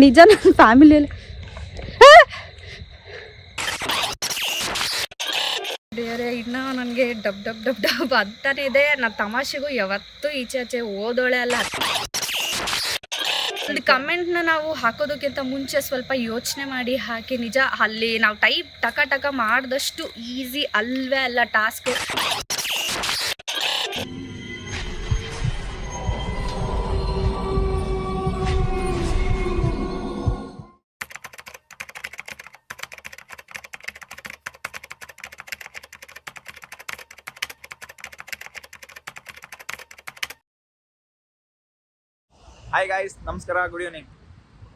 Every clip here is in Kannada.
ನಿಜ ನನ್ನ ಫ್ಯಾಮಿಲಿಯಲ್ಲಿ ಬೇರೆ ಇನ್ನೂ ನನಗೆ ಡಬ್ ಡಬ್ ಡಬ್ ಡಬ್ ಅಂತಾನೆ ಇದೆ. ನಾನು ತಮಾಷೆಗೂ ಯಾವತ್ತೂ ಈಚೆ ಓದೋಳೆ ಅಲ್ಲ. ಒಂದು ಕಮೆಂಟ್ನ ನಾವು ಹಾಕೋದಕ್ಕಿಂತ ಮುಂಚೆ ಸ್ವಲ್ಪ ಯೋಚನೆ ಮಾಡಿ ಹಾಕಿ. ನಿಜ ಅಲ್ಲಿ ನಾವು ಟೈಪ್ ಟಕ ಮಾಡಿದಷ್ಟು ಈಸಿ ಅಲ್ವೇ ಅಲ್ಲ ಟಾಸ್ಕ್. ಹಾಯ್ ಗಾಯ್ಸ್, ನಮಸ್ಕಾರ, ಗುಡ್ ಈವ್ನಿಂಗ್.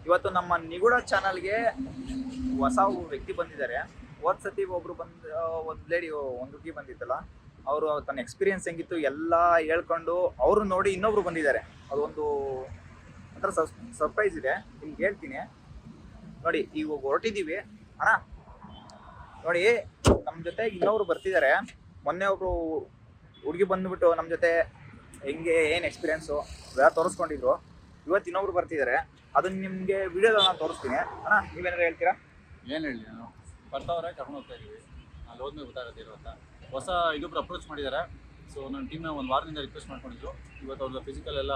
ಇವತ್ತು ನಮ್ಮ ನಿಗೂಢ ಚಾನಲ್ಗೆ ಹೊಸ ವ್ಯಕ್ತಿ ಬಂದಿದ್ದಾರೆ. ಹೋದ ಸತಿ ಒಬ್ರು ಒಂದು ಲೇಡಿ, ಒಂದು ಹುಡುಗಿ ಬಂದಿತ್ತಲ್ಲ, ಅವರು ತನ್ನ ಎಕ್ಸ್ಪೀರಿಯನ್ಸ್ ಹೆಂಗಿತ್ತು ಎಲ್ಲ ಹೇಳ್ಕೊಂಡು ಅವರು ನೋಡಿ ಇನ್ನೊಬ್ರು ಬಂದಿದ್ದಾರೆ. ಅದೊಂದು ಒಂಥರ ಸರ್ಪ್ರೈಸ್ ಇದೆ, ನಿಮ್ಗೆ ಹೇಳ್ತೀನಿ ನೋಡಿ. ಈಗ ಹೊರಟಿದ್ದೀವಿ ಅಣ್ಣ, ನೋಡಿ ನಮ್ಮ ಜೊತೆ ಇನ್ನೊಬ್ರು ಬರ್ತಿದ್ದಾರೆ. ಮೊನ್ನೆ ಒಬ್ರು ಹುಡುಗಿ ಬಂದುಬಿಟ್ಟು ನಮ್ಮ ಜೊತೆ ಹೆಂಗೆ ಏನು ಎಕ್ಸ್ಪೀರಿಯನ್ಸು ಎಲ್ಲ ತೋರಿಸ್ಕೊಂಡಿದ್ರು. ಇವತ್ತು ಇನ್ನೊಬ್ರು ಬರ್ತಿದ್ದಾರೆ, ಅದನ್ನ ನಿಮಗೆ ವಿಡಿಯೋದಲ್ಲಿ ನಾನು ತೋರಿಸ್ತೀನಿ. ಅಣ್ಣ, ನೀವೇನಾರು ಹೇಳ್ತೀರಾ? ಏನು ಹೇಳಿ, ನಾನು ಬರ್ತಾವ್ರೆ ಕರ್ಕೊಂಡು ಹೋಗ್ತಾ ಇದ್ದೀವಿ. ಅಲ್ಲಿ ಹೋದ್ಮೇಲೆ ಗೊತ್ತಾಗುತ್ತೆ ಇರುವಂಥ ಹೊಸ ಇದೊಬ್ರು ಅಪ್ರೋಚ್ ಮಾಡಿದ್ದಾರೆ. ಸೊ ನನ್ನ ಟೀಮ್ನ ಒಂದು ವಾರದಿಂದ ರಿಕ್ವೆಸ್ಟ್ ಮಾಡ್ಕೊಂಡಿದ್ರು. ಇವತ್ತು ಅವ್ರದ್ದು ಫಿಸಿಕಲ್ ಎಲ್ಲ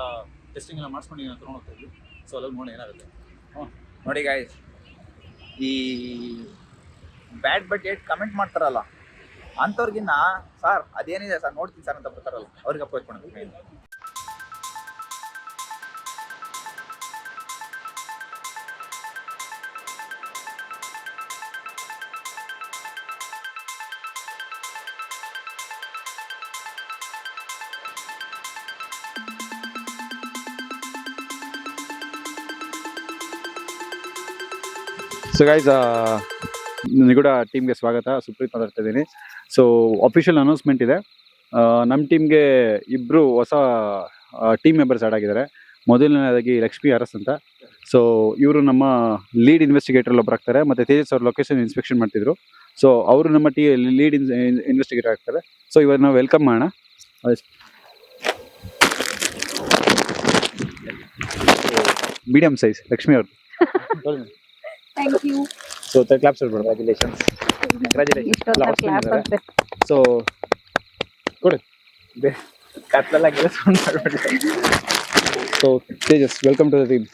ಟೆಸ್ಟಿಂಗ್ ಎಲ್ಲ ಮಾಡಿಸ್ಕೊಂಡು ನಾನು ತೊಗೊಂಡು ಹೋಗ್ತಾ ಇದ್ವಿ. ಸೊ ಅಲ್ಲಿ ನೋಡಿ ಏನಾಗುತ್ತೆ. ನೋಡಿ ಗಾಯ್ಸ್, ಈ ಬ್ಯಾಡ್ ಬಟ್ ಏಟ್ ಕಮೆಂಟ್ ಮಾಡ್ತಾರಲ್ಲ ಅಂಥವ್ರಿಗಿನ್ನ ಸರ್ ಅದೇನಿದೆ ಸರ್ ನೋಡ್ತೀನಿ ಸರ್ ಅಂತ ಬರ್ತಾರಲ್ಲ, ಅವ್ರಿಗೆ ಅಪ್ರೋಚ್ ಮಾಡಬೇಕು. ಸೊ ಗೈಸ್, ನಿಗೂಢ ಟೀಮ್ಗೆ ಸ್ವಾಗತ. ಸುಪ್ರೀತ್ ಮಾತಾಡ್ತಾ ಇದ್ದೀನಿ. ಸೊ ಅಫಿಷಿಯಲ್ ಅನೌನ್ಸ್ಮೆಂಟ್ ಇದೆ. ನಮ್ಮ ಟೀಮ್ಗೆ ಇಬ್ಬರು ಹೊಸ ಟೀಮ್ ಮೆಂಬರ್ಸ್ ಆ್ಯಡ್ ಆಗಿದ್ದಾರೆ. ಮೊದಲನೇದಾಗಿ ಲಕ್ಷ್ಮಿ ಅರಸ್ ಅಂತ. ಸೊ ಇವರು ನಮ್ಮ ಲೀಡ್ ಇನ್ವೆಸ್ಟಿಗೇಟರ್ ಒಬ್ಬರು ಆಗ್ತಾರೆ, ಮತ್ತು ತೇಜಸ್ ಅವ್ರ ಲೊಕೇಶನ್ ಇನ್ಸ್ಪೆಕ್ಷನ್ ಮಾಡ್ತಿದ್ರು. ಸೊ ಅವರು ನಮ್ಮ ಲೀಡ್ ಇನ್ವೆಸ್ಟಿಗೇಟರ್ ಆಗ್ತಾರೆ. ಸೊ ಇವಾಗ ನಾವು ವೆಲ್ಕಮ್ ಮಾಡೋಣ. ಮೀಡಿಯಂ ಸೈಜ್ ಲಕ್ಷ್ಮಿ ಅವರು. Thank you. ಸೊ ಕ್ಲಾಪ್ಸ್ ಹೇಳ್ಬೋದು. ಕಂಗ್ರ್ಯಾಚುಲೇಷನ್ಸ್. ಸೊ ಕೊಡಿ ಕತ್ಲಲ್ಲಾಗಿಲ್ಲ ಸೌಂಡ್ ಮಾಡ್ಬಿಡಿ. So Tejas, welcome to the team.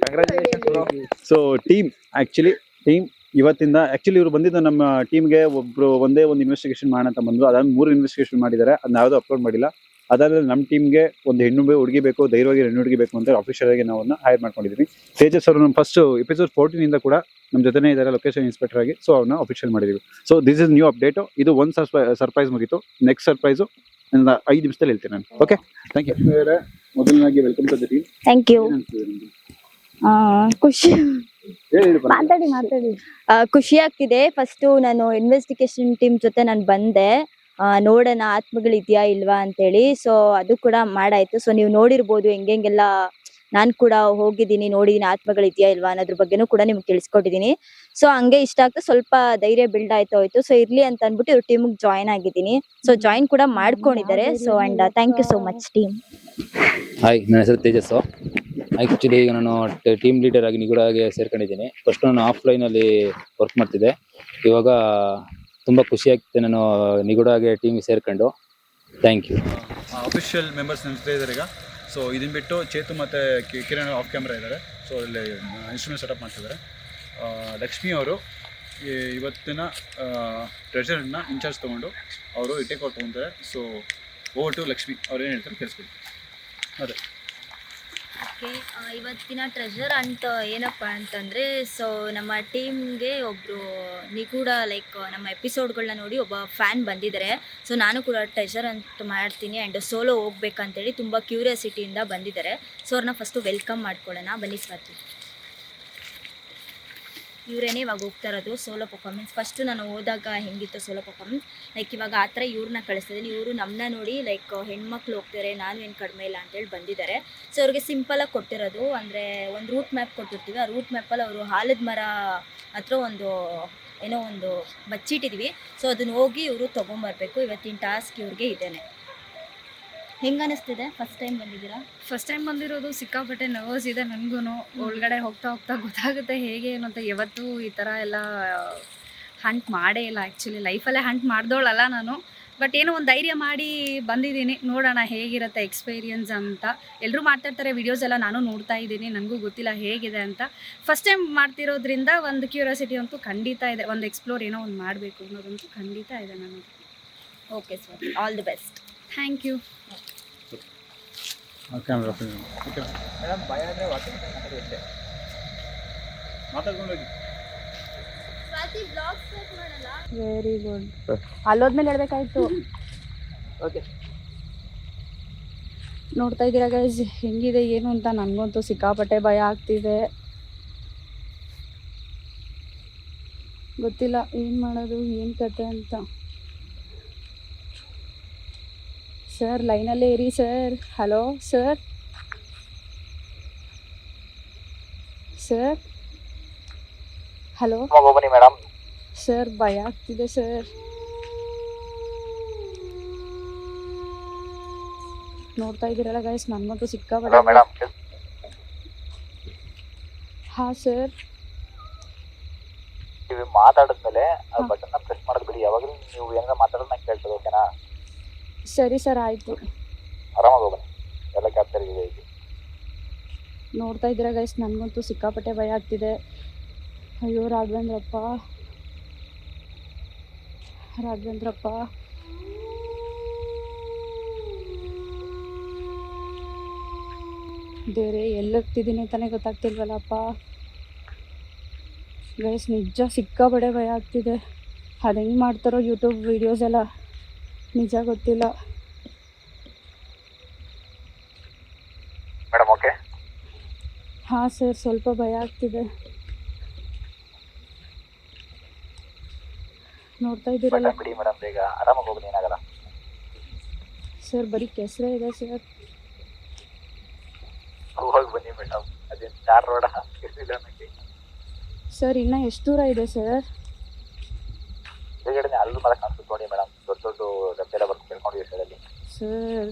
Congratulations. So team ಇವತ್ತಿಂದ ಆ್ಯಕ್ಚುಲಿ ಇವರು ಬಂದಿದ್ದು ನಮ್ಮ ಟೀಮ್ಗೆ ಒಬ್ಬರು ಒಂದೇ ಒಂದು ಇನ್ವೆಸ್ಟಿಗೇಷನ್ ಮಾಡೋಣ ಅಂತ ಬಂದರು. ಅದಾದ್ಮೇಲೆ 3 ಇನ್ವೆಸ್ಟಿಗೇಷನ್ ಮಾಡಿದ್ದಾರೆ, ಅದನ್ನ ಯಾವುದೂ ಅಪ್ಲೋಡ್ ಮಾಡಿಲ್ಲ. ಅದಾದ್ಮೇಲೆ ನಮ್ಮ ಟೀಮ್ಗೆ ಒಂದು ಹೆಣ್ಣು ಹುಡುಗಿ ಬೇಕು, ಧೈರ್ಯವಾಗಿ ಹೆಣ್ಣು ಹುಡುಗಿ ಬೇಕು ಅಂತ ಅಫಿಷಿಯಲ್ ಆಗಿ ನಾವು ಹೈರ್ ಮಾಡ್ಕೊಂಡಿದ್ದೀವಿ. ತೇಜಸ್ ಅವರು ನಮ್ಮ ಫಸ್ಟ್ ಎಪಿಸೋಡ್ 14 ಕೂಡ ನಮ್ಮ ಜೊತೆನೇ ಇದ್ದಾರೆ ಲೊಕೇಶನ್ ಇನ್ಸ್ಪೆಕ್ಟರ್ ಆಗಿ. ಸೊ ಅವ್ರನ್ನ ಅಫಿಷಿಯಲ್ ಮಾಡಿದ್ದೀವಿ. So this is new update. ಇದು ಒಂದು ಸರ್ಪ್ರೈಸ್ ಮುಗೀತು. ನೆಕ್ಸ್ಟ್ ಸರ್ಪ್ರೈಸು 5 ನಿಮಿಷದಲ್ಲಿ ಹೇಳ್ತೀನಿ ನಾನು. Okay, thank you. ಮೊದಲನಾಗಿ welcome to the team. Thank you. ಖುಷಿ ಖುಷಿ ಆಗ್ತಿದೆ. ಫಸ್ಟು ನಾನು ಇನ್ವೆಸ್ಟಿಗೇಷನ್ ಟೀಮ್ ಜೊತೆ ನಾನು ಬಂದೆ, ನೋಡೋಣ ಆತ್ಮಗಳಿದೆಯಾ ಇಲ್ವಾ ಅಂತೇಳಿ. ಸೊ ಅದು ಕೂಡ ಮಾಡಾಯ್ತು. ಸೊ ನೀವು ನೋಡಿರ್ಬೋದು ಹೆಂಗೆಲ್ಲ ನಾನು ಕೂಡ ಹೋಗಿದ್ದೀನಿ, ನೋಡಿದೀನಿ ಆತ್ಮಗಳಿದೆಯಾ ಇಲ್ವಾ ಅನ್ನೋದ್ರ ಬಗ್ಗೆನೂ ಕೂಡ ನಿಮ್ಗೆ ತಿಳಿಸ್ಕೊಟ್ಟಿದ್ದೀನಿ. ಸೊ ಹಂಗೆ ಇಷ್ಟ ಆಗ್ತಾ ಸ್ವಲ್ಪ ಧೈರ್ಯ ಬಿಲ್ಡ್ ಹೋಯ್ತು. ಸೊ ಇರ್ಲಿ ಅಂತ ಅಂದ್ಬಿಟ್ಟು ಇವ್ರ ಟೀಮಿಗೆ ಜಾಯ್ನ್ ಆಗಿದ್ದೀನಿ. ಸೊ ಜಾಯ್ನ್ ಕೂಡ ಮಾಡ್ಕೊಂಡಿದ್ದಾರೆ. So and thank you so much team. Hi, ನನ್ನ ಹೆಸರು ತೇಜಸ್ಸು. ಆ್ಯಕ್ಚುಲಿ ಈಗ ನಾನು ಟೀಮ್ ಲೀಡರ್ ಆಗಿ ನಿಗೂಢಗೆ ಸೇರ್ಕೊಂಡಿದ್ದೀನಿ. ಫಸ್ಟ್ ನಾನು ಆಫ್ಲೈನಲ್ಲಿ ವರ್ಕ್ ಮಾಡ್ತಿದ್ದೆ. ಇವಾಗ ತುಂಬ ಖುಷಿ ಆಗ್ತಿದೆ ನಾನು ನಿಗೂಢಗೆ ಟೀಮಿಗೆ ಸೇರ್ಕೊಂಡು. Thank you. ಅಫಿಷಿಯಲ್ ಮೆಂಬರ್ಸ್ ನನ್ನ ಜೊತೆ ಇದ್ದಾರೆ ಈಗ. ಸೊ ಇದನ್ನು ಬಿಟ್ಟು ಚೇತು ಮತ್ತು ಕಿರಣ್ ಆಫ್ ಕ್ಯಾಮ್ರಾ ಇದ್ದಾರೆ. ಸೊ ಇಲ್ಲಿ ಇನ್ಸ್ಟ್ರೂಮೆಂಟ್ ಸೆಟಪ್ ಮಾಡ್ತಿದ್ದಾರೆ. ಲಕ್ಷ್ಮಿ ಅವರು ಇವತ್ತಿನ ಟ್ರೆಷರ್ನ ಇನ್ಚಾರ್ಜ್ ತೊಗೊಂಡು ಅವರು ಟೇಕ್ ಔಟ್ ತೊಗೊತಾರೆ. ಸೊ ಓವರ್ ಟು ಲಕ್ಷ್ಮಿ, ಅವ್ರು ಏನು ಹೇಳ್ತಾರೆ ಕೇಳಿಸ್ಕೊಳ್ಳಿ. ಅದೇ ಓಕೆ, ಇವತ್ತಿನ ಟ್ರೆಷರ್ ಅಂತ ಏನಪ್ಪ ಅಂತಂದರೆ, ಸೊ ನಮ್ಮ ಟೀಮ್ಗೆ ಒಬ್ಬರು ನಿಗೂಢ ನಮ್ಮ ಎಪಿಸೋಡ್ಗಳನ್ನ ನೋಡಿ ಒಬ್ಬ ಫ್ಯಾನ್ ಬಂದಿದ್ದಾರೆ. ಸೊ ನಾನು ಕೂಡ ಟ್ರೆಷರ್ ಅಂತ ಮಾಡ್ತೀನಿ ಆ್ಯಂಡ್ ಸೋಲೋ ಹೋಗ್ಬೇಕಂತೇಳಿ ತುಂಬ ಕ್ಯೂರಿಯಾಸಿಟಿಯಿಂದ ಬಂದಿದ್ದಾರೆ. ಸೊ ಅವ್ರನ್ನ ಫಸ್ಟು ವೆಲ್ಕಮ್ ಮಾಡ್ಕೊಳ್ಳೋಣ, ಬನ್ನಿ ಸ್ವಾತಿ. ಇವರೇನೇ ಇವಾಗ ಹೋಗ್ತಾ ಇರೋದು ಸೋಲೋ ಪರ್ಫಾರ್ಮೆನ್ಸ್. ಫಸ್ಟು ನಾನು ಹೋದಾಗ ಹೆಂಗಿತ್ತು ಸೋಲೋ ಪರ್ಫಾರ್ಮೆನ್ಸ್, ಇವಾಗ ಆ ಥರ ಇವ್ರನ್ನ ಕಳಿಸ್ತಿದ್ದೀನಿ. ಇವರು ನಮ್ಮನ್ನ ನೋಡಿ ಹೆಣ್ಮಕ್ಳು ಹೋಗ್ತಾರೆ, ನಾನು ಏನು ಕಡಿಮೆ ಇಲ್ಲ ಅಂತೇಳಿ ಬಂದಿದ್ದಾರೆ. ಸೊ ಅವ್ರಿಗೆ ಸಿಂಪಲಾಗಿ ಕೊಟ್ಟಿರೋದು ಅಂದರೆ ಒಂದು ರೂಟ್ ಮ್ಯಾಪ್ ಕೊಟ್ಟಿರ್ತೀವಿ. ಆ ರೂಟ್ ಮ್ಯಾಪಲ್ಲಿ ಅವರು ಆಲದ ಮರ ಹತ್ರ ಒಂದು ಬಚ್ಚಿಟ್ಟಿದ್ವಿ. ಸೊ ಅದನ್ನ ಹೋಗಿ ಇವರು ತೊಗೊಂಬರ್ಬೇಕು. ಇವತ್ತಿನ ಟಾಸ್ಕ್ ಇವ್ರಿಗೆ ಇದೇನೆ. ಹೆಂಗೆ ಅನಿಸ್ತಿದೆ ಫಸ್ಟ್ ಟೈಮ್ ಬಂದಿದ್ದೀರಾ? ಫಸ್ಟ್ ಟೈಮ್ ಬಂದಿರೋದು ಸಿಕ್ಕಾಪಟ್ಟೆ ನರ್ವಸ್ ಇದೆ ನನಗೂ. ಒಳಗಡೆ ಹೋಗ್ತಾ ಹೋಗ್ತಾ ಗೊತ್ತಾಗುತ್ತೆ ಹೇಗೆ ಏನು ಅಂತ. ಯಾವತ್ತೂ ಈ ಥರ ಎಲ್ಲ ಹಂಟ್ ಮಾಡೇ ಇಲ್ಲ. ಆ್ಯಕ್ಚುಲಿ ಲೈಫಲ್ಲೇ ಹಂಟ್ ಮಾಡ್ದೋಳಲ್ಲ ನಾನು. ಬಟ್ ಏನೋ ಒಂದು ಧೈರ್ಯ ಮಾಡಿ ಬಂದಿದ್ದೀನಿ. ನೋಡೋಣ ಹೇಗಿರುತ್ತೆ ಎಕ್ಸ್ಪೀರಿಯನ್ಸ್ ಅಂತ. ಎಲ್ಲರೂ ಮಾಡ್ತಾಯಿರ್ತಾರೆ ವಿಡಿಯೋಸ್ ಎಲ್ಲ, ನಾನು ನೋಡ್ತಾ ಇದ್ದೀನಿ. ನನಗೂ ಗೊತ್ತಿಲ್ಲ ಹೇಗಿದೆ ಅಂತ. ಫಸ್ಟ್ ಟೈಮ್ ಮಾಡ್ತಿರೋದ್ರಿಂದ ಒಂದು ಕ್ಯೂರಿಯಾಸಿಟಿ ಅಂತೂ ಖಂಡಿತ ಇದೆ. ಒಂದು ಎಕ್ಸ್ಪ್ಲೋರ್ ಏನೋ ಒಂದು ಮಾಡಬೇಕು ಅನ್ನೋದಂತೂ ಖಂಡಿತ ಇದೆ ನನಗೆ. Okay sir, all the best. Thank you. Camera madam ಭಯ ಅಂದರೆ ವಾಕಿಂಗ್ ಮಾತಾಡುತ್ತೆ. ಮಾತಾಡ್ಕೊಂಡೋಗಿ. Very good. ಅಲ್ಲೋದ್ಮೇಲೆ ಹೇಳ್ಬೇಕಾಯ್ತು. ಓಕೆ, ನೋಡ್ತಾ ಇದ್ದೀರಾ ಗೈಸ್ ಹೆಂಗಿದೆ ಏನು ಅಂತ. ನನಗಂತೂ ಸಿಕ್ಕಾಪಟ್ಟೆ ಭಯ ಆಗ್ತಿದೆ. ಗೊತ್ತಿಲ್ಲ ಏನು ಮಾಡೋದು ಏನು ಕತೆ ಅಂತ. ಸರ್ ಲೈನಲ್ಲೇ ಇರಿ sir. Hello sir. Sir hello ಬನ್ನಿ ಮೇಡಮ್. ಸರ್ ಭಯ ಆಗ್ತಿದೆ ಸರ್. ನೋಡ್ತಾ ಇದ್ದೀರಲ್ಲ ಗೈಸ್ ನನಗಂತೂ ಸಿಕ್ಕಾಪಟ್ಟೆ. ಹಾಂ ಸರ್. ನೀವು ಮಾತಾಡಿದ್ಮೇಲೆ ಆ ಬಟನ್ನ ಪ್ರೆಸ್ ಮಾಡೋದು ಬಿಡಿ. ಯಾವಾಗಲೂ ನೀವು ಏನಾರ ಮಾತಾಡೋದು ನಂಗೆ ಕೇಳ್ತದೆ, ಓಕೆನಾ? ಸರಿ ಸರ್ ಆಯಿತು. ಆರಾಮಾಗಿ ಬನ್ನಿ, ಎಲ್ಲ ಕ್ಯಾಪ್ಚರ್ ಇದೆ. ನೋಡ್ತಾ ಇದ್ದೀರಾ ಗೈಸ್ ನನಗಂತೂ ಸಿಕ್ಕಾಪಟ್ಟೆ ಭಯ ಆಗ್ತಿದೆ. ಅಯ್ಯೋ ರಾಘವೇಂದ್ರಪ್ಪ, ರಾಘವೇಂದ್ರಪ್ಪ. ದೇವ್ರೆ ಎಲ್ಲೋಗ್ತಿದ್ದೀನಿ ಅಂತಾನೆ ಗೊತ್ತಾಗ್ತಿಲ್ವಲ್ಲಪ್ಪ. ಗೈಸ್ ನಿಜ ಸಿಕ್ಕಾಪಟ್ಟೆ ಭಯ ಆಗ್ತಿದೆ. ಅದು ಹೆಂಗೆ ಮಾಡ್ತಾರೋ ಯೂಟ್ಯೂಬ್ ವೀಡಿಯೋಸ್ ಎಲ್ಲ ನಿಜ ಗೊತ್ತಿಲ್ಲ. Madam okay? ಹಾಂ ಸರ್, ಸ್ವಲ್ಪ ಭಯ ಆಗ್ತಿದೆ. ನೋಡ್ತಾ ಇದ್ದೀರಲ್ಲ ಬಿಡಿ ಮೇಡಮ್, ಬೇಗ ಆರಾಮಾಗಿ ಹೋಗಿ, ಏನಾಗಲ್ಲ. ಸರ್ ಬರೀ ಕೆಸರೇ ಇದೆ ಸರ್. ಹೋಗಿ ಬನ್ನಿ ಮೇಡಮ್, ಅದೇನು ಸ್ಟಾರ್ ರೋಡ ಇರಲಿಲ್ಲ ನನಗೆ. ಸರ್ ಇನ್ನೂ ಎಷ್ಟು ದೂರ ಇದೆ ಸರ್? ಬೇಗಡೆ ಅಲ್ಲೂ ಮರ ಕಾಣಿಸ್ತು ನೋಡಿ ಮೇಡಮ್, ದೊಡ್ಡ ದೊಡ್ಡ ಗದ್ದೆಲ್ಲ ಬರ್ಕೊಂಡು ಕೇಳ್ಕೊಂಡಿದ್ದೀವಿ ಸೈಡಲ್ಲಿ. ಸರ್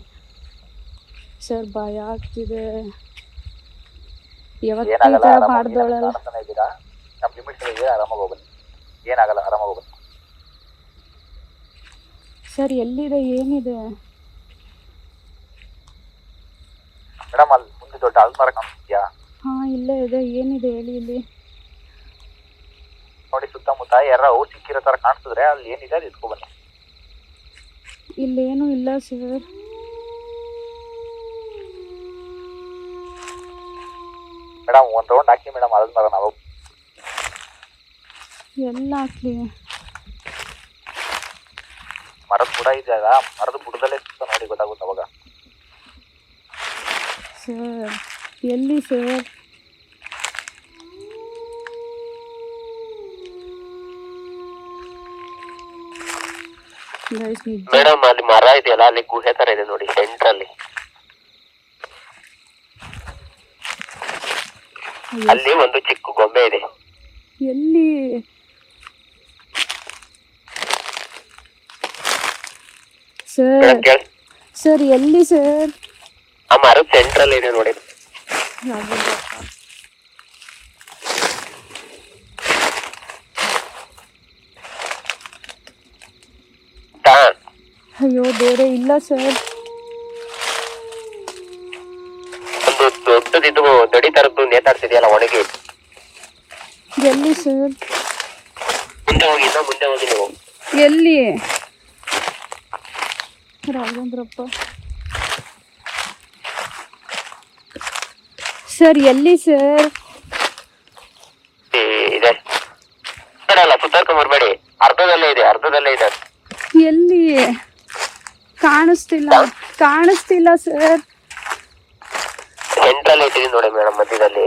ಸರ್ ಭಯ ಆಗ್ತಿದೆ. ಯಾವತ್ತೂ ಈ ಥರ ಮಾಡ್ದೋಳಲ್ಲ. ಇದ್ದೀರಾ? ನಮ್ಮ ಲಿಮಿಟ್ಸ್ ಇದೆ, ಆರಾಮಾಗಿ ಹೋಗ್ಬನ್ನಿ, ಏನಾಗಲ್ಲ, ಆರಾಮಾಗಿ ಹೋಗ್ಬನ್ನಿ. ಸರ್ ಎಲ್ಲಿದೆ ಏನಿದೆ? ಮೇಡಮ್ ಅಲ್ಲಿ ಮುಂದೆ ದೊಡ್ಡ ಹಲ್ ಮರ ಕಾಣಿಸ್ತಿದ್ಯಾ? ಹಾಂ ಇಲ್ಲೇ ಇದೆ. ಏನಿದೆ ಹೇಳಿ ಇಲ್ಲಿ? ನೋಡಿ ಸುತ್ತಮುತ್ತ ಯಾರ ಹೂ ಸಿಕ್ಕಿರೋ ಥರ ಕಾಣಿಸಿದ್ರೆ ಅಲ್ಲಿ ಏನಿದೆ ಅದು ಇಟ್ಕೊ ಬನ್ನಿ. ಇಲ್ಲೇನೂ ಇಲ್ಲ ಸರ್. ಮೇಡಮ್ ಒಂದು ರೌಂಡ್ ಹಾಕಿ ಮೇಡಮ್, ಹಲ್ ಮರ ನಾವು ಎಲ್ಲ ಹಾಕ್ಲಿ? ಮರದ ಬುಡ ಇದೆಯಲ್ಲ, ಮರದ ಬುಡದಲ್ಲೇ ಸುತ್ತ ನೋಡಿ, ಗೊತ್ತಾಗುತ್ತೆ ಅವಾಗ. ಸರ್ ಎಲ್ಲಿ ಸರ್? ಗೈಸ್ ನಿಜ ಮೇಡಮ್ ಅಲ್ಲಿ ಮರ ಇದೆಯಲ್ಲ, ಅಲ್ಲಿ ಗುಹೆ ತರ ಇದೆ ನೋಡಿ ಸೆಂಟ್ರಲ್ಲಿ. ಅಲ್ಲಿ ಒಂದು ಚಿಕ್ಕ ಗೊಂಬೆ ಇದೆ. ಎಲ್ಲಿ? ಸರ್ ಸರ್ ಎಲ್ಲಿ ಸರ್? ಆ ಮರದ ಸೆಂಟ್ರಲ್ಲಿ ಇದೆ ನೋಡಿ. ಅಯ್ಯೋ ಬೇರೆ ಇಲ್ಲ ಸರ್. ಒಂದು ದೊಡ್ಡದಿದ್ದು ದಡಿ ತರದ್ದು ನೇತಾಡ್ತಿದೆಯಲ್ಲ ಒಣಗಿ. ಎಲ್ಲಿ ಸರ್? ಮುಂದೆ ಹೋಗಿ, ಇನ್ನೂ ಮುಂದೆ ಹೋಗಿ ನೀವು. ಎಲ್ಲಿ? ರಾಘವೇಂದ್ರಪ್ಪ ಸರ್ ಎಲ್ಲಿ ಸರ್? ಇದೆ ಅಲ್ಲ, ಸುತ್ತಾರ್ಕೊಂಡ್ ಬರ್ಬೇಡಿ, ಅರ್ಧದಲ್ಲೇ ಇದೆ, ಅರ್ಧದಲ್ಲೇ ಇದೆ. ಎಲ್ಲಿ? ಕಾಣಿಸ್ತಿಲ್ಲ, ಕಾಣಿಸ್ತಿಲ್ಲ ಸರ್. ಸೆಂಟ್ರಲ್ಲಿ ಇಟ್ಟಿದ್ದೀನಿ ನೋಡಿ ಮೇಡಮ್, ಮಧ್ಯದಲ್ಲಿ.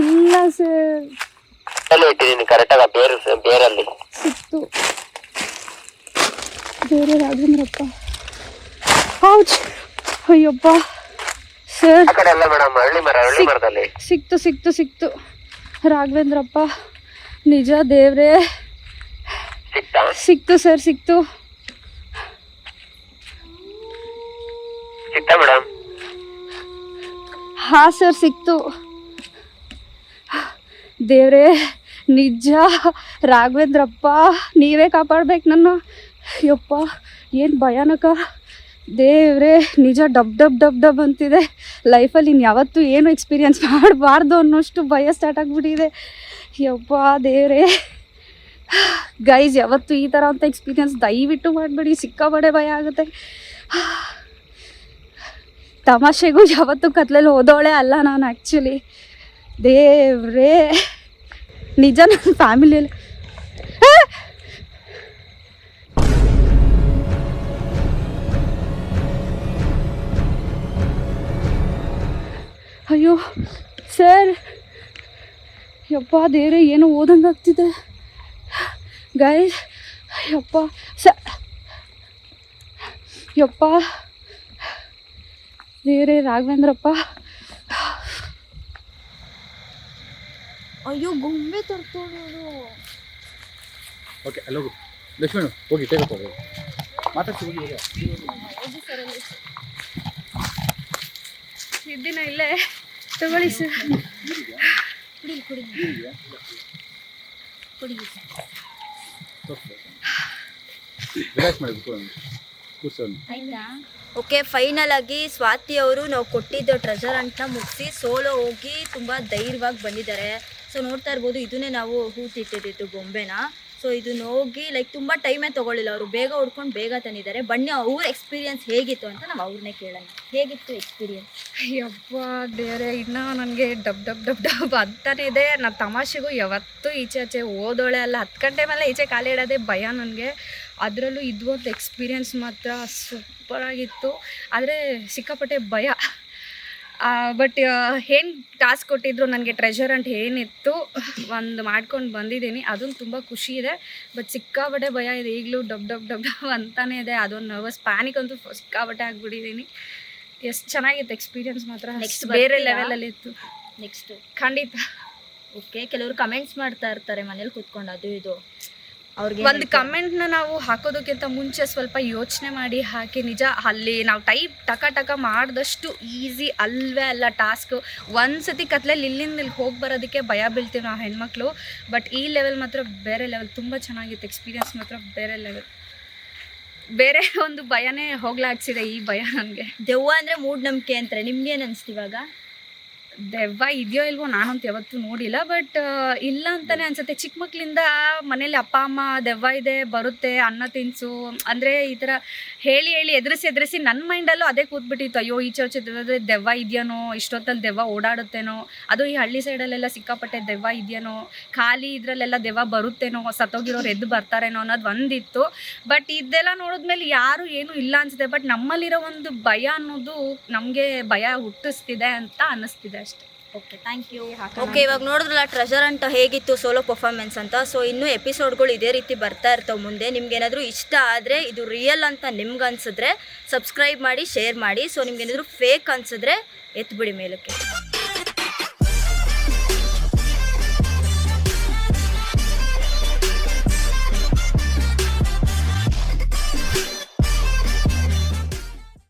ಇಲ್ಲ ಸರ್. ಅಲ್ಲೇ ಇಟ್ಟಿದ್ದೀನಿ ಕರೆಕ್ಟಾಗ, ಬೇರಲ್ಲಿ ಸಿಕ್ತು. ಬೇರೆ ರಾಘವೇಂದ್ರಪ್ಪ. ಹೌದು, ಅಯ್ಯಪ್ಪ ಸರ್. ಆ ಕಡೆ ಅಲ್ಲ ಮೇಡಮ್, ಹಳ್ಳಿ ಮರದಲ್ಲಿ. ಸಿಕ್ತು ಸಿಕ್ತು ಸಿಕ್ತು ರಾಘವೇಂದ್ರಪ್ಪ. ನಿಜ ದೇವ್ರೆ, ಸಿಕ್ತಾ? ಸಿಕ್ತು ಸರ್, ಸಿಕ್ತು. ಸಿಕ್ತಾ ಮೇಡಮ್? ಹಾಂ ಸರ್, ಸಿಕ್ತು. ದೇವ್ರೇ, ನಿಜ ರಾಘವೇಂದ್ರಪ್ಪ, ನೀವೇ ಕಾಪಾಡ್ಬೇಕು ನನ್ನ. ಯಪ್ಪ, ಏನು ಭಯಾನಕ. ದೇವ್ರೇ, ನಿಜ ಡಬ್ ಡಬ್ ಡಬ್ ಡಬ್ ಅಂತಿದೆ. ಲೈಫಲ್ಲಿ ಇನ್ನು ಯಾವತ್ತೂ ಏನು ಎಕ್ಸ್ಪೀರಿಯನ್ಸ್ ಮಾಡಬಾರ್ದು ಅನ್ನೋಷ್ಟು ಭಯ ಸ್ಟಾರ್ಟ್ ಆಗಿಬಿಟ್ಟಿದೆ. ಯಪ್ಪ ದೇವ್ರೇ, ಗೈಸ್, ಯಾವತ್ತೂ ಈ ಥರ ಅಂತ ಎಕ್ಸ್ಪೀರಿಯನ್ಸ್ ದಯವಿಟ್ಟು ಮಾಡಬೇಡಿ, ಸಿಕ್ಕಾಪಟ್ಟೆ ಭಯ ಆಗುತ್ತೆ. ತಮಾಷೆಗೂ ಯಾವತ್ತೂ ಕತ್ಲಲ್ಲಿ ಓದೋಳೆ ಅಲ್ಲ ನಾನು ಆ್ಯಕ್ಚುಲಿ. ದೇವ್ರೇ, ನಿಜ ನನ್ನ ಫ್ಯಾಮಿಲಿಯಲ್ಲಿ ಅಯ್ಯೋ ಸರ್, ಯಪ್ಪ ದೇವ್ರೆ, ಏನೋ ಓದಂಗೆ ಆಗ್ತಿದೆ ಗೈಸ್. ಯಪ್ಪ ಯಪ್ಪ ದೇವ್ರೆ, ರಾಘವೇಂದ್ರಪ್ಪ. ಅಯ್ಯೋ, ಗೊಂಬೆ ತರ್ಕೊಳ್ಳೋದು. ಓಕೆ, ಅಲ್ಲ ಹೋಗು ಲಕ್ಷ್ಮಣ್, ಹೋಗಿ ಟೇಕ್ ಹೋಗಿ ಮಾತಾಡ್ಸಿ ಹೋಗಿ. ಇದ್ದಿನ ಇಲ್ಲೇ ತಗೊಳ್ಳಿ ಸರ್. ರಿಲ್ಯಾಕ್ಸ್ ಮಾಡಿ ಕೂರ್ಸೋಣ. ಆಯ್ತಾ? ಓಕೆ, ಫೈನಲ್ ಆಗಿ ಸ್ವಾತಿ ಅವರು ನಾವು ಕೊಟ್ಟಿದ್ದ ಟ್ರೆಜರ್ ಹಂಟ್ನ ಮುಗಿಸಿ ಸೋಲೋ ಹೋಗಿ ತುಂಬ ಧೈರ್ಯವಾಗಿ ಬಂದಿದ್ದಾರೆ. ಸೊ ನೋಡ್ತಾ ಇರ್ಬೋದು, ಇದನ್ನೇ ನಾವು ಹೂತಿಟ್ಟಿದ್ದು ಗೊಂಬೆನ. ಸೊ ಇದನ್ನ ಹೋಗಿ ಲೈಕ್ ತುಂಬ ಟೈಮೇ ತೊಗೊಳ್ಳಿಲ್ಲ, ಅವರು ಬೇಗ ಹುಡ್ಕೊಂಡು ಬೇಗ ತಂದಿದ್ದಾರೆ. ಬನ್ನಿ ಅವ್ರ ಎಕ್ಸ್ಪೀರಿಯನ್ಸ್ ಹೇಗಿತ್ತು ಅಂತ ನಾವು ಅವ್ರನ್ನೇ ಕೇಳೋಣ. ಹೇಗಿತ್ತು ಎಕ್ಸ್ಪೀರಿಯನ್ಸ್? ಯಪ್ಪ ದೇವ್ರೆ, ಇನ್ನೂ ನನಗೆ ಡಬ್ ಡಬ್ ಡಬ್ ಡಬ್ ಅಂತಾನೆ ಇದೆ. ನಾನು ತಮಾಷೆಗೂ ಯಾವತ್ತೂ ಈಚೆ ಆಚೆ ಓದೋಳೆ ಅಲ್ಲ. 10 ಗಂಟೆ ಮೇಲೆ ಈಚೆ ಕಾಲು ಇಡೋದೇ ಭಯ ನನಗೆ. ಅದರಲ್ಲೂ ಇದು ಒಂದು ಎಕ್ಸ್ಪೀರಿಯನ್ಸ್ ಮಾತ್ರ ಸೂಪರಾಗಿತ್ತು. ಆದರೆ ಸಿಕ್ಕಾಪಟ್ಟೆ ಭಯ. ಬಟ್ ಏನು ಟಾಸ್ಕ್ ಕೊಟ್ಟಿದ್ರು ನನಗೆ, ಟ್ರೆಜರ್ ಅಂತ ಏನಿತ್ತು ಒಂದು ಮಾಡ್ಕೊಂಡು ಬಂದಿದ್ದೀನಿ. ಅದೊಂದು ತುಂಬ ಖುಷಿ ಇದೆ. ಬಟ್ ಸಿಕ್ಕಾಪಟ್ಟೆ ಭಯ ಇದೆ ಈಗಲೂ, ಡಬ್ ಡಬ್ ಡಬ್ ಡಬ್ ಅಂತಾನೆ ಇದೆ. ಅದೊಂದು ನರ್ವಸ್ ಪ್ಯಾನಿಕ್ ಅಂತೂ ಸಿಕ್ಕಾಪಟ್ಟೆ ಆಗಿಬಿಟ್ಟಿದ್ದೀನಿ. ಎಷ್ಟು ಚೆನ್ನಾಗಿತ್ತು ಎಕ್ಸ್ಪೀರಿಯನ್ಸ್ ಮಾತ್ರ, ನೆಕ್ಸ್ಟ್ ಬೇರೆ ಲೆವೆಲಲ್ಲಿ ಇತ್ತು. ನೆಕ್ಸ್ಟ್ ಖಂಡಿತ. ಓಕೆ, ಕೆಲವರು ಕಮೆಂಟ್ಸ್ ಮಾಡ್ತಾ ಇರ್ತಾರೆ ಮನೇಲಿ ಕೂತ್ಕೊಂಡು, ಅದು ಇದು. ಅವ್ರಿಗೆ ಒಂದು ಕಮೆಂಟ್ನ ನಾವು ಹಾಕೋದಕ್ಕಿಂತ ಮುಂಚೆ ಸ್ವಲ್ಪ ಯೋಚನೆ ಮಾಡಿ ಹಾಕಿ. ನಿಜ, ಅಲ್ಲಿ ನಾವು ಟೈಪ್ ಟಕ ಮಾಡಿದಷ್ಟು ಈಸಿ ಅಲ್ವೇ ಅಲ್ಲ ಟಾಸ್ಕ್. ಒಂದು ಸತಿ ಕತ್ಲಲ್ಲಿ ಇಲ್ಲಿಂದ ಇಲ್ಲಿ ಹೋಗಿ ಬರೋದಕ್ಕೆ ಭಯ ಬೀಳ್ತೀವಿ ನಾವು ಹೆಣ್ಮಕ್ಳು. ಬಟ್ ಈ ಲೆವೆಲ್ ಮಾತ್ರ ಬೇರೆ ಲೆವೆಲ್, ತುಂಬ ಚೆನ್ನಾಗಿತ್ತು ಎಕ್ಸ್ಪೀರಿಯನ್ಸ್ ಮಾತ್ರ ಬೇರೆ ಲೆವೆಲ್. ಬೇರೆ ಒಂದು ಭಯನೇ ಹೋಗ್ಲಾಡ್ಸಿದೆ ಈ ಭಯ ನನಗೆ. ದೆವ್ವ ಅಂದರೆ ಮೂಢನಂಬಿಕೆ ಅಂತಾರೆ, ನಿಮ್ಗೇನು ಅನಿಸ್ತು ಇವಾಗ? ದೆವ್ವ ಇದೆಯೋ ಇಲ್ವೋ ನಾನಂತೂ ಯಾವತ್ತೂ ನೋಡಿಲ್ಲ. ಬಟ್ ಇಲ್ಲ ಅಂತಲೇ ಅನಿಸುತ್ತೆ. ಚಿಕ್ಕ ಮಕ್ಕಳಿಂದ ಮನೇಲಿ ಅಪ್ಪ ಅಮ್ಮ ದೆವ್ವ ಇದೆ ಬರುತ್ತೆ ಅನ್ನ ತಿನ್ಸು ಅಂದರೆ ಈ ಥರ ಹೇಳಿ ಎದುರಿಸಿ ನನ್ನ ಮೈಂಡಲ್ಲೂ ಅದೇ ಕೂತ್ಬಿಟ್ಟಿತ್ತು. ಅಯ್ಯೋ, ಈ ಚರ್ಚೆ ದೆವ್ವ ಇದೆಯೇನೋ, ಇಷ್ಟೊತ್ತಲ್ಲಿ ದೆವ್ವ ಓಡಾಡುತ್ತೇನೋ, ಅದು ಈ ಹಳ್ಳಿ ಸೈಡಲ್ಲೆಲ್ಲ ಸಿಕ್ಕಾಪಟ್ಟೆ ದೆವ್ವ ಇದೆಯೇನೋ, ಖಾಲಿ ಇದರಲ್ಲೆಲ್ಲ ದೆವ್ವ ಬರುತ್ತೇನೋ, ಸತ್ತೋಗಿರೋರು ಎದ್ದು ಬರ್ತಾರೇನೋ ಅನ್ನೋದು ಒಂದಿತ್ತು. ಬಟ್ ಇದೆಲ್ಲ ನೋಡಿದ್ಮೇಲೆ ಯಾರು ಏನೂ ಇಲ್ಲ ಅನಿಸುತ್ತೆ. ಬಟ್ ನಮ್ಮಲ್ಲಿರೋ ಒಂದು ಭಯ ಅನ್ನೋದು ನಮಗೆ ಭಯ ಹುಟ್ಟಿಸ್ತಿದೆ ಅಂತ ಅನ್ನಿಸ್ತಿದೆ ಅಷ್ಟೇ. Okay, thank you. ಓಕೆ, ಇವಾಗ ನೋಡಿದ್ರಲ್ಲ ಟ್ರೆಜರ್ ಅಂತ ಹೇಗಿತ್ತು ಸೋಲೋ ಪರ್ಫಾರ್ಮೆನ್ಸ್ ಅಂತ. ಸೊ ಇನ್ನೂ ಎಪಿಸೋಡ್ಗಳು ಇದೇ ರೀತಿ ಬರ್ತಾ ಇರ್ತವೆ ಮುಂದೆ. ನಿಮ್ಗೇನಾದರೂ ಇಷ್ಟ ಆದರೆ, ಇದು ರಿಯಲ್ ಅಂತ ನಿಮ್ಗೆ ಅನಿಸಿದ್ರೆ ಸಬ್ಸ್ಕ್ರೈಬ್ ಮಾಡಿ, ಶೇರ್ ಮಾಡಿ. ಸೊ ನಿಮ್ಗೇನಾದರೂ ಫೇಕ್ ಅನಿಸಿದ್ರೆ ಎತ್ಬಿಡಿ ಮೇಲಕ್ಕೆ.